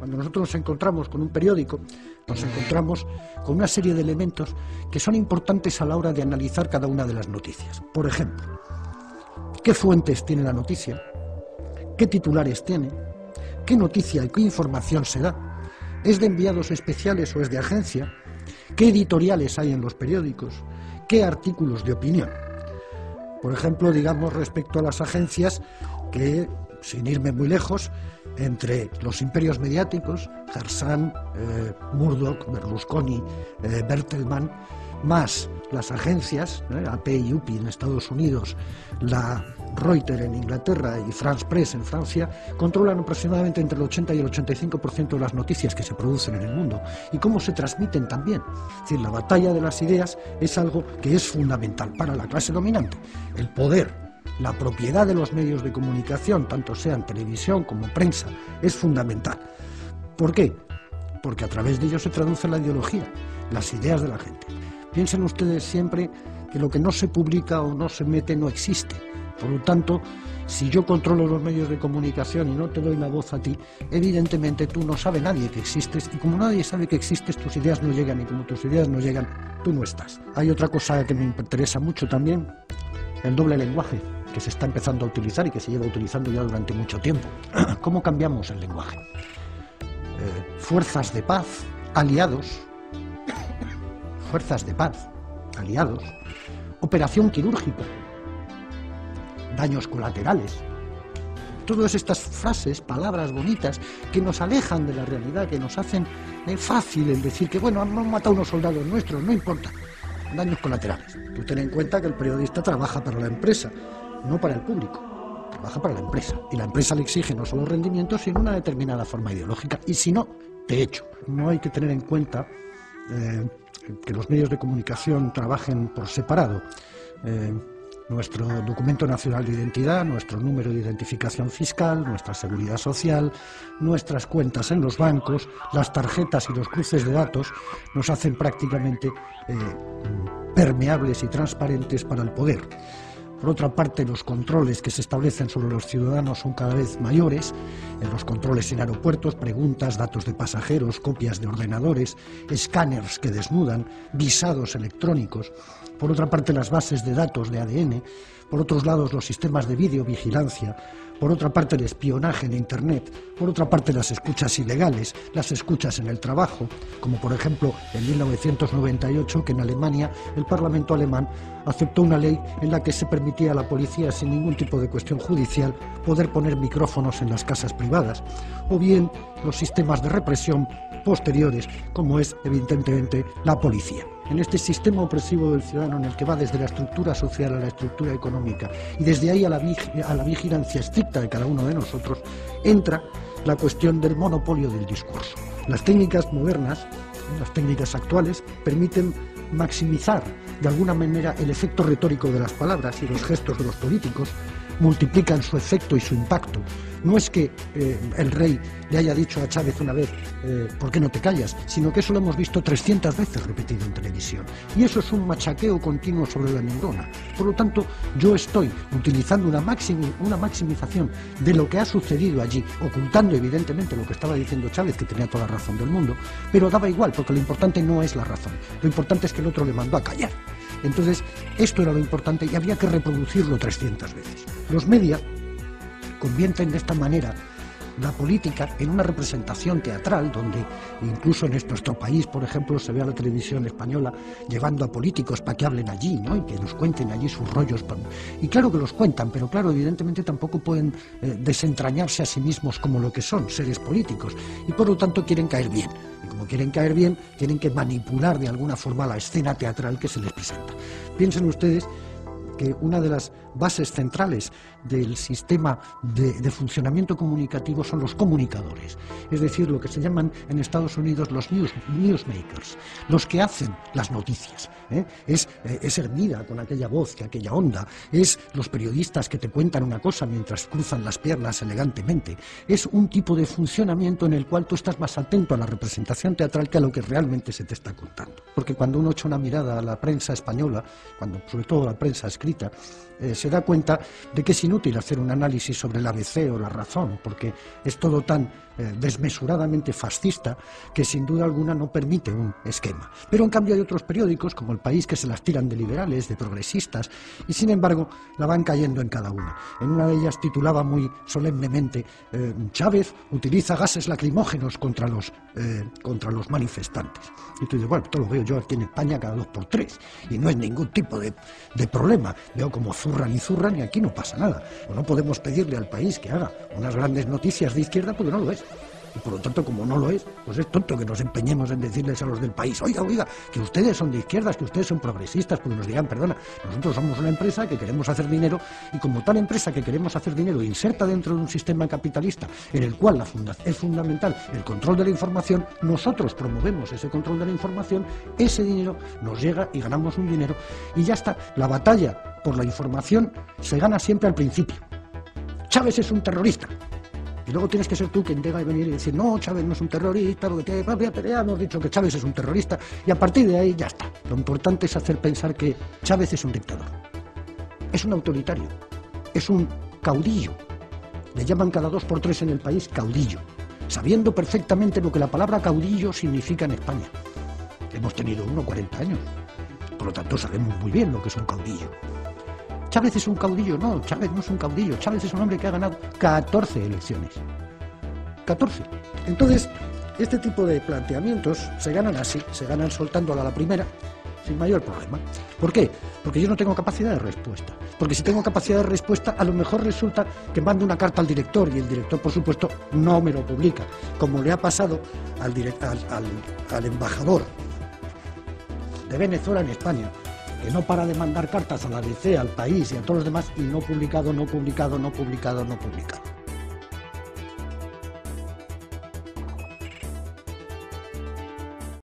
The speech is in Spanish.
Cuando nosotros nos encontramos con un periódico, nos encontramos con una serie de elementos que son importantes a la hora de analizar cada una de las noticias. Por ejemplo, ¿qué fuentes tiene la noticia? ¿Qué titulares tiene? ¿Qué noticia y qué información se da? ¿Es de enviados especiales o es de agencia? ¿Qué editoriales hay en los periódicos? ¿Qué artículos de opinión? Por ejemplo, digamos respecto a las agencias que, sin irme muy lejos, entre los imperios mediáticos, Harsan, Murdoch, Berlusconi, Bertelsmann, más las agencias, AP y UPI en Estados Unidos, la Reuters en Inglaterra y France Press en Francia, controlan aproximadamente entre el 80 y el 85% de las noticias que se producen en el mundo y cómo se transmiten también. Es decir, la batalla de las ideas es algo que es fundamental para la clase dominante. El poder, la propiedad de los medios de comunicación, tanto sean televisión como prensa, es fundamental. ¿Por qué? Porque a través de ello se traduce la ideología, las ideas de la gente. Piensen ustedes siempre que lo que no se publica o no se mete no existe. Por lo tanto, si yo controlo los medios de comunicación y no te doy la voz a ti, evidentemente tú no sabe nadie que existes, y como nadie sabe que existes, tus ideas no llegan, y como tus ideas no llegan, tú no estás. Hay otra cosa que me interesa mucho también, el doble lenguaje, que se está empezando a utilizar y que se lleva utilizando ya durante mucho tiempo. ¿Cómo cambiamos el lenguaje? Fuerzas de paz, aliados, fuerzas de paz, aliados, operación quirúrgica, daños colaterales. Todas estas frases, palabras bonitas, que nos alejan de la realidad, que nos hacen fácil el decir que, bueno, han matado unos soldados nuestros, no importa. Daños colaterales. Tú ten en cuenta que el periodista trabaja para la empresa, no para el público. Trabaja para la empresa. Y la empresa le exige no solo rendimientos, sino una determinada forma ideológica. Y si no, te echo. No hay que tener en cuenta que los medios de comunicación trabajen por separado. Nuestro documento nacional de identidad, nuestro número de identificación fiscal, nuestra seguridad social, nuestras cuentas en los bancos, las tarjetas y los cruces de datos nos hacen prácticamente permeables y transparentes para el poder. Por otra parte, los controles que se establecen sobre los ciudadanos son cada vez mayores, los controles en aeropuertos, preguntas, datos de pasajeros, copias de ordenadores, escáneres que desnudan, visados electrónicos. Por otra parte, las bases de datos de ADN, por otros lados, los sistemas de videovigilancia, por otra parte, el espionaje en Internet, por otra parte, las escuchas ilegales, las escuchas en el trabajo, como por ejemplo en 1998, que en Alemania el Parlamento alemán aceptó una ley en la que se permitía a la policía, sin ningún tipo de cuestión judicial, poder poner micrófonos en las casas privadas, o bien los sistemas de represión posteriores, como es evidentemente la policía. En este sistema opresivo del ciudadano, en el que va desde la estructura social a la estructura económica y desde ahí a la vigilancia estricta de cada uno de nosotros, entra la cuestión del monopolio del discurso. Las técnicas modernas, las técnicas actuales, permiten maximizar de alguna manera el efecto retórico de las palabras, y los gestos de los políticos multiplican su efecto y su impacto. No es que el rey le haya dicho a Chávez una vez, ¿por qué no te callas?, sino que eso lo hemos visto 300 veces repetido en televisión. Y eso es un machaqueo continuo sobre la neurona. Por lo tanto, yo estoy utilizando una maximización de lo que ha sucedido allí, ocultando evidentemente lo que estaba diciendo Chávez, que tenía toda la razón del mundo, pero daba igual, porque lo importante no es la razón. Lo importante es que el otro le mandó a callar. Entonces, esto era lo importante y había que reproducirlo 300 veces. Los media convierten de esta manera la política en una representación teatral, donde incluso en nuestro país, por ejemplo, se ve a la televisión española llevando a políticos para que hablen allí, ¿no?, y que nos cuenten allí sus rollos. Y claro que los cuentan, pero claro, evidentemente tampoco pueden desentrañarse a sí mismos como lo que son, seres políticos, y por lo tanto quieren caer bien. Y como quieren caer bien, tienen que manipular de alguna forma la escena teatral que se les presenta. Piensen ustedes que una de las bases centrales del sistema de funcionamiento comunicativo son los comunicadores, es decir, lo que se llaman en Estados Unidos los newsmakers, los que hacen las noticias. Es Hermida con aquella voz, que aquella onda, es los periodistas que te cuentan una cosa mientras cruzan las piernas elegantemente, es un tipo de funcionamiento en el cual tú estás más atento a la representación teatral que a lo que realmente se te está contando. Porque cuando uno echa una mirada a la prensa española, sobre todo la prensa escrita, escrita, se da cuenta de que es inútil hacer un análisis sobre la ABC o la Razón, porque es todo tan desmesuradamente fascista que sin duda alguna no permite un esquema. Pero en cambio hay otros periódicos, como El País, que se las tiran de liberales, de progresistas, y sin embargo la van cayendo en cada una. En una de ellas titulaba muy solemnemente Chávez utiliza gases lacrimógenos contra los manifestantes. Y tú dices, bueno, esto lo veo yo aquí en España cada 2 por 3 y no es ningún tipo de problema. Veo como zurran y aquí no pasa nada. O no podemos pedirle al País que haga unas grandes noticias de izquierda porque no lo es. Y por lo tanto, como no lo es, pues es tonto que nos empeñemos en decirles a los del País, oiga, que ustedes son de izquierdas, que ustedes son progresistas, porque nos digan, perdona, nosotros somos una empresa que queremos hacer dinero y como tal empresa que queremos hacer dinero inserta dentro de un sistema capitalista en el cual es fundamental el control de la información, nosotros promovemos ese control de la información, ese dinero nos llega y ganamos un dinero y ya está. La batalla por la información se gana siempre al principio. Chávez es un terrorista. Y luego tienes que ser tú quien tenga que venir y decir, no, Chávez no es un terrorista, porque ya hemos dicho que Chávez es un terrorista, y a partir de ahí ya está. Lo importante es hacer pensar que Chávez es un dictador, es un autoritario, es un caudillo. Le llaman cada 2 por 3 en el país caudillo, sabiendo perfectamente lo que la palabra caudillo significa en España. Hemos tenido 40 años, por lo tanto sabemos muy bien lo que es un caudillo. Chávez es un caudillo, no, Chávez no es un caudillo, Chávez es un hombre que ha ganado 14 elecciones. 14. Entonces, este tipo de planteamientos se ganan así, se ganan soltándola a la primera, sin mayor problema. ¿Por qué? Porque yo no tengo capacidad de respuesta. Porque si tengo capacidad de respuesta, a lo mejor resulta que mando una carta al director y el director, por supuesto, no me lo publica, como le ha pasado al embajador de Venezuela en España, que no para de mandar cartas a la ABC, al País y a todos los demás, y no publicado.